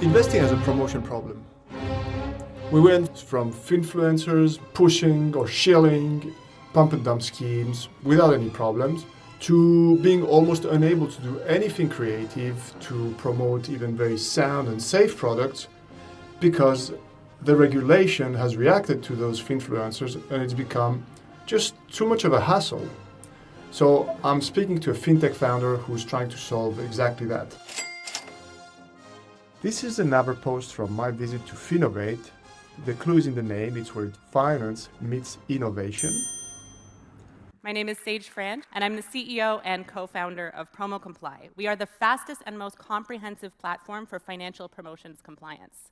Investing has a promotion problem. We went from Finfluencers pushing or shilling pump and dump schemes without any problems to being almost unable to do anything creative to promote even very sound and safe products because the regulation has reacted to those Finfluencers and it's become just too much of a hassle. So I'm speaking to a fintech founder who's trying to solve exactly that. This is another post from my visit to Finovate. The clue is in the name, it's where finance meets innovation. My name is Sage Franch, and I'm the CEO and co-founder of PromoComply. We are the fastest and most comprehensive platform for financial promotions compliance.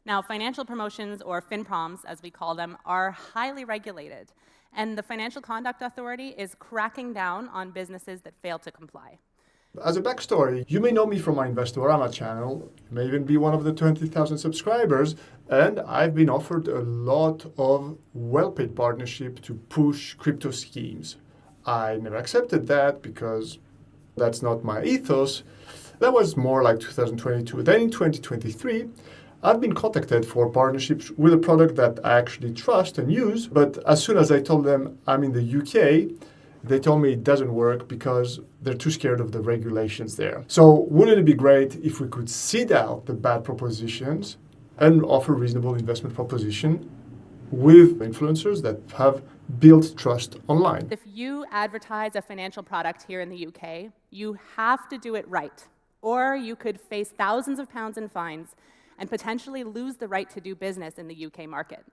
Now, financial promotions, or FinProms as we call them, are highly regulated, and the Financial Conduct Authority is cracking down on businesses that fail to comply. As a backstory, you may know me from my Investorama channel, you may even be one of the 20,000 subscribers, and I've been offered a lot of well-paid partnership to push crypto schemes. I never accepted that because that's not my ethos. That was more like 2022. Then in 2023, I've been contacted for partnerships with a product that I actually trust and use, but as soon as I told them I'm in the UK, they told me it doesn't work because they're too scared of the regulations there. So wouldn't it be great if we could seed out the bad propositions and offer reasonable investment proposition with influencers that have built trust online? If you advertise a financial product here in the UK, you have to do it right, or you could face thousands of pounds in fines and potentially lose the right to do business in the UK market.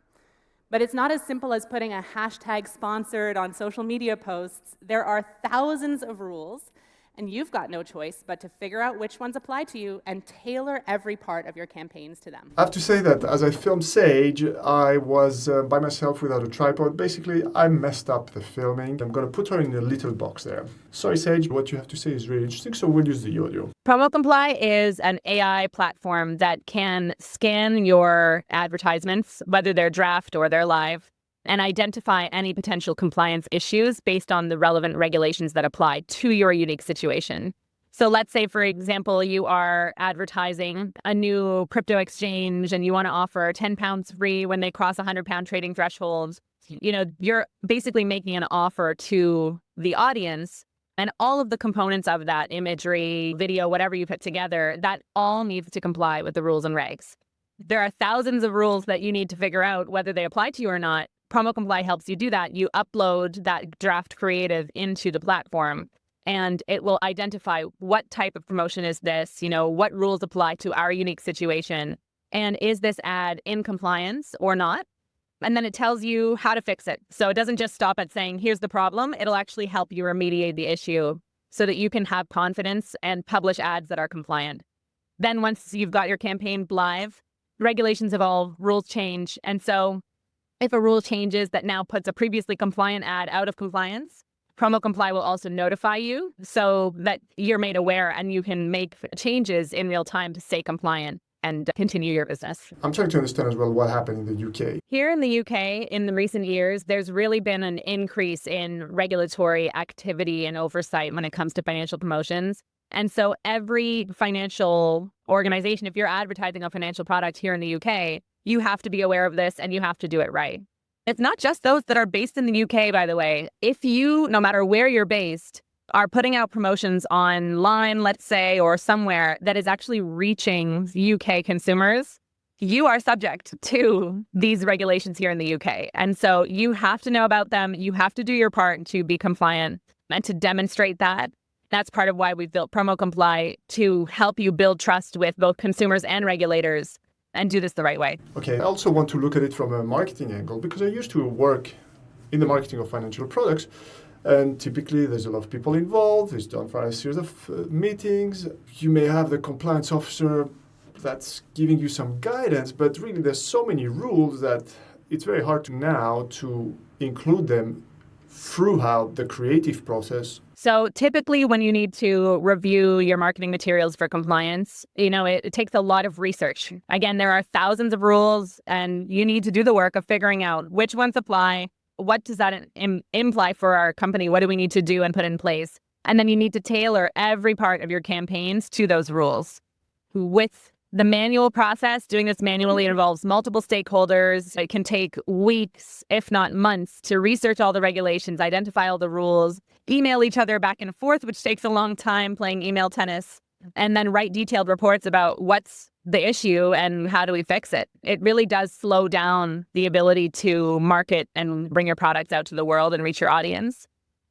But it's not as simple as putting a hashtag sponsored on social media posts. There are thousands of rules, and you've got no choice but to figure out which ones apply to you and tailor every part of your campaigns to them. I have to say that as I filmed Sage, I was by myself without a tripod. Basically, I messed up the filming. I'm going to put her in a little box there. Sorry, Sage, what you have to say is really interesting, so we'll use the audio. PromoComply is an AI platform that can scan your advertisements, whether they're draft or they're live, and identify any potential compliance issues based on the relevant regulations that apply to your unique situation. So let's say, for example, you are advertising a new crypto exchange and you want to offer £10 free when they cross £100 trading thresholds. You know, you're basically making an offer to the audience, and all of the components of that, imagery, video, whatever you put together, that all needs to comply with the rules and regs. There are thousands of rules that you need to figure out whether they apply to you or not. PromoComply helps you do that. You upload that draft creative into the platform, and it will identify what type of promotion is this, you know, what rules apply to our unique situation, and is this ad in compliance or not? And then it tells you how to fix it. So it doesn't just stop at saying, here's the problem. It'll actually help you remediate the issue so that you can have confidence and publish ads that are compliant. Then once you've got your campaign live, regulations evolve, rules change. And so if a rule changes that now puts a previously compliant ad out of compliance, PromoComply will also notify you so that you're made aware and you can make changes in real time to stay compliant and continue your business. I'm trying to understand as well what happened in the UK. Here in the UK, in the recent years, there's really been an increase in regulatory activity and oversight when it comes to financial promotions. And so every financial organization, if you're advertising a financial product here in the UK, you have to be aware of this and you have to do it right. It's not just those that are based in the UK, by the way. If you, no matter where you're based, are putting out promotions online, let's say, or somewhere that is actually reaching UK consumers, you are subject to these regulations here in the UK. And so you have to know about them. You have to do your part to be compliant and to demonstrate that. That's part of why we've built PromoComply, to help you build trust with both consumers and regulators and do this the right way. Okay, I also want to look at it from a marketing angle because I used to work in the marketing of financial products. And typically, there's a lot of people involved. It's done for a series of meetings. You may have the compliance officer that's giving you some guidance, but really there's so many rules that it's very hard now to include them throughout the creative process. So typically when you need to review your marketing materials for compliance, you know, it takes a lot of research. Again, there are thousands of rules and you need to do the work of figuring out which ones apply. What does that imply for our company? What do we need to do and put in place? And then you need to tailor every part of your campaigns to those rules with The manual process, doing this manually involves multiple stakeholders. It can take weeks, if not months, to research all the regulations, identify all the rules, email each other back and forth, which takes a long time, playing email tennis, and then write detailed reports about what's the issue and how do we fix it. It really does slow down the ability to market and bring your products out to the world and reach your audience.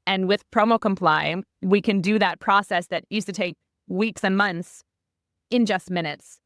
And with PromoComply, we can do that process that used to take weeks and months in just minutes.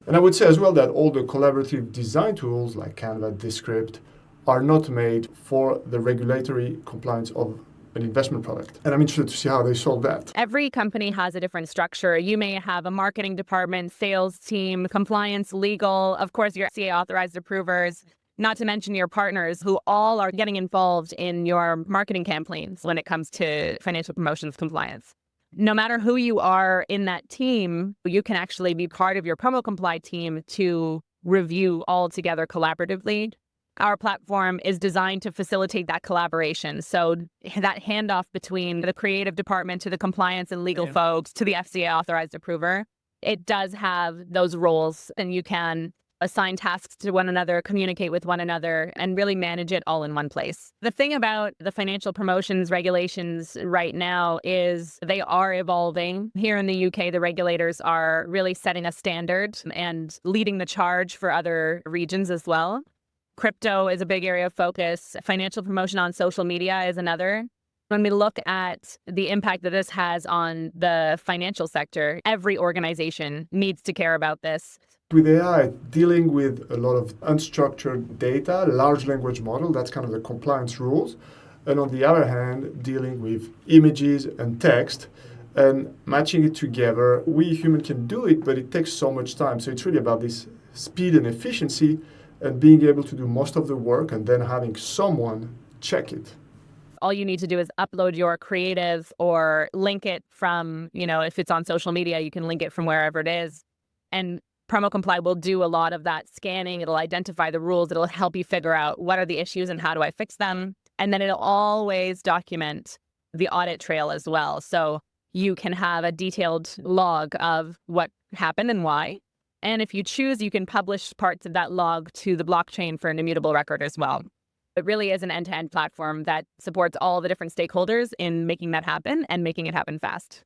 And I would say as well that all the collaborative design tools like Canva, Descript are not made for the regulatory compliance of an investment product. And I'm interested to see how they solve that. Every company has a different structure. You may have a marketing department, sales team, compliance, legal, of course, your FCA authorized approvers, not to mention your partners who all are getting involved in your marketing campaigns when it comes to financial promotions compliance. No matter who you are in that team, you can actually be part of your PromoComply team to review all together collaboratively. Our platform is designed to facilitate that collaboration. So that handoff between the creative department to the compliance and legal folks to the FCA authorized approver, it does have those roles, and you can assign tasks to one another, communicate with one another, and really manage it all in one place. The thing about the financial promotions regulations right now is they are evolving. Here in the UK, the regulators are really setting a standard and leading the charge for other regions as well. Crypto is a big area of focus. Financial promotion on social media is another. When we look at the impact that this has on the financial sector, every organization needs to care about this. With AI, dealing with a lot of unstructured data, large language model, that's kind of the compliance rules. And on the other hand, dealing with images and text and matching it together. We humans can do it, but it takes so much time. So it's really about this speed and efficiency and being able to do most of the work and then having someone check it. All you need to do is upload your creative or link it from, if it's on social media, you can link it from wherever it is. And PromoComply will do a lot of that scanning. It'll identify the rules. It'll help you figure out what are the issues and how do I fix them. And then it'll always document the audit trail as well. So you can have a detailed log of what happened and why. And if you choose, you can publish parts of that log to the blockchain for an immutable record as well. It really is an end-to-end platform that supports all the different stakeholders in making that happen and making it happen fast.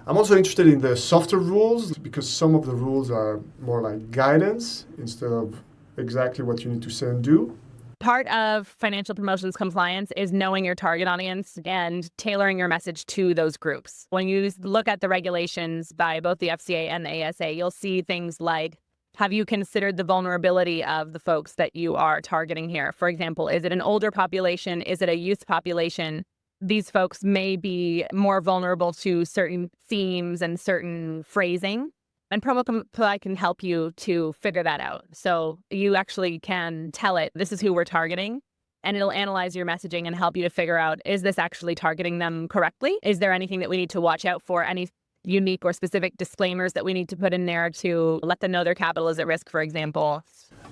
I'm also interested in the softer rules because some of the rules are more like guidance instead of exactly what you need to say and do. Part of financial promotions compliance is knowing your target audience and tailoring your message to those groups. When you look at the regulations by both the FCA and the ASA, you'll see things like, have you considered the vulnerability of the folks that you are targeting here? For example, is it an older population? Is it a youth population? These folks may be more vulnerable to certain themes and certain phrasing. And PromoComply can help you to figure that out. So you actually can tell it, this is who we're targeting, and it'll analyze your messaging and help you to figure out, is this actually targeting them correctly? Is there anything that we need to watch out for? Any unique or specific disclaimers that we need to put in there to let them know their capital is at risk, for example?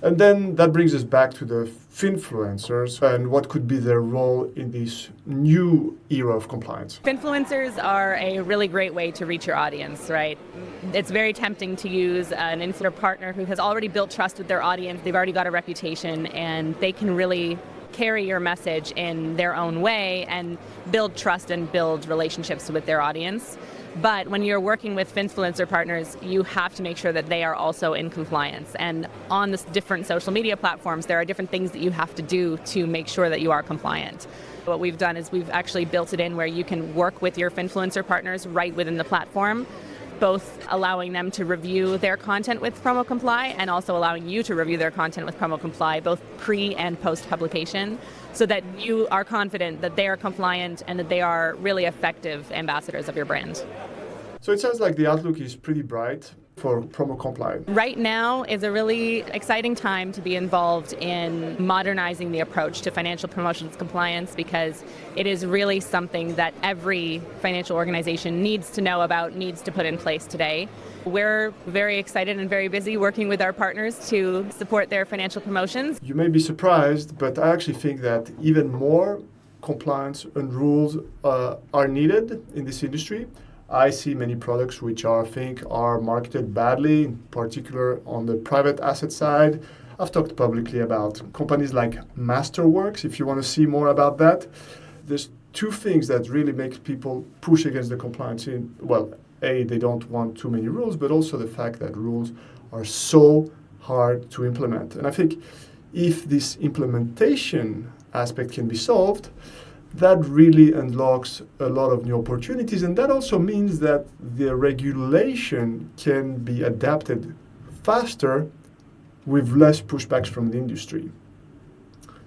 And then that brings us back to the Finfluencers and what could be their role in this new era of compliance. Finfluencers are a really great way to reach your audience, right? It's very tempting to use an influencer partner who has already built trust with their audience. They've already got a reputation, and they can really carry your message in their own way and build trust and build relationships with their audience. But when you're working with Finfluencer partners, you have to make sure that they are also in compliance. And on the different social media platforms, there are different things that you have to do to make sure that you are compliant. What we've done is we've actually built it in where you can work with your Finfluencer partners right within the platform, both allowing them to review their content with PromoComply and also allowing you to review their content with PromoComply, both pre and post publication, so that you are confident that they are compliant and that they are really effective ambassadors of your brand. So it sounds like the outlook is pretty bright for PromoComply. Right now is a really exciting time to be involved in modernizing the approach to financial promotions compliance, because it is really something that every financial organization needs to know about, needs to put in place today. We're very excited and very busy working with our partners to support their financial promotions. You may be surprised, but I actually think that even more compliance and rules are needed in this industry. I see many products which I think are marketed badly, in particular on the private asset side. I've talked publicly about companies like Masterworks, if you want to see more about that. There's two things that really make people push against the compliance. Well, A, they don't want too many rules, but also the fact that rules are so hard to implement. And I think if this implementation aspect can be solved, that really unlocks a lot of new opportunities. And that also means that the regulation can be adapted faster with less pushbacks from the industry.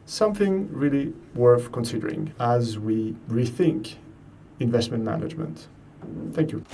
Something really worth considering as we rethink investment management. Thank you.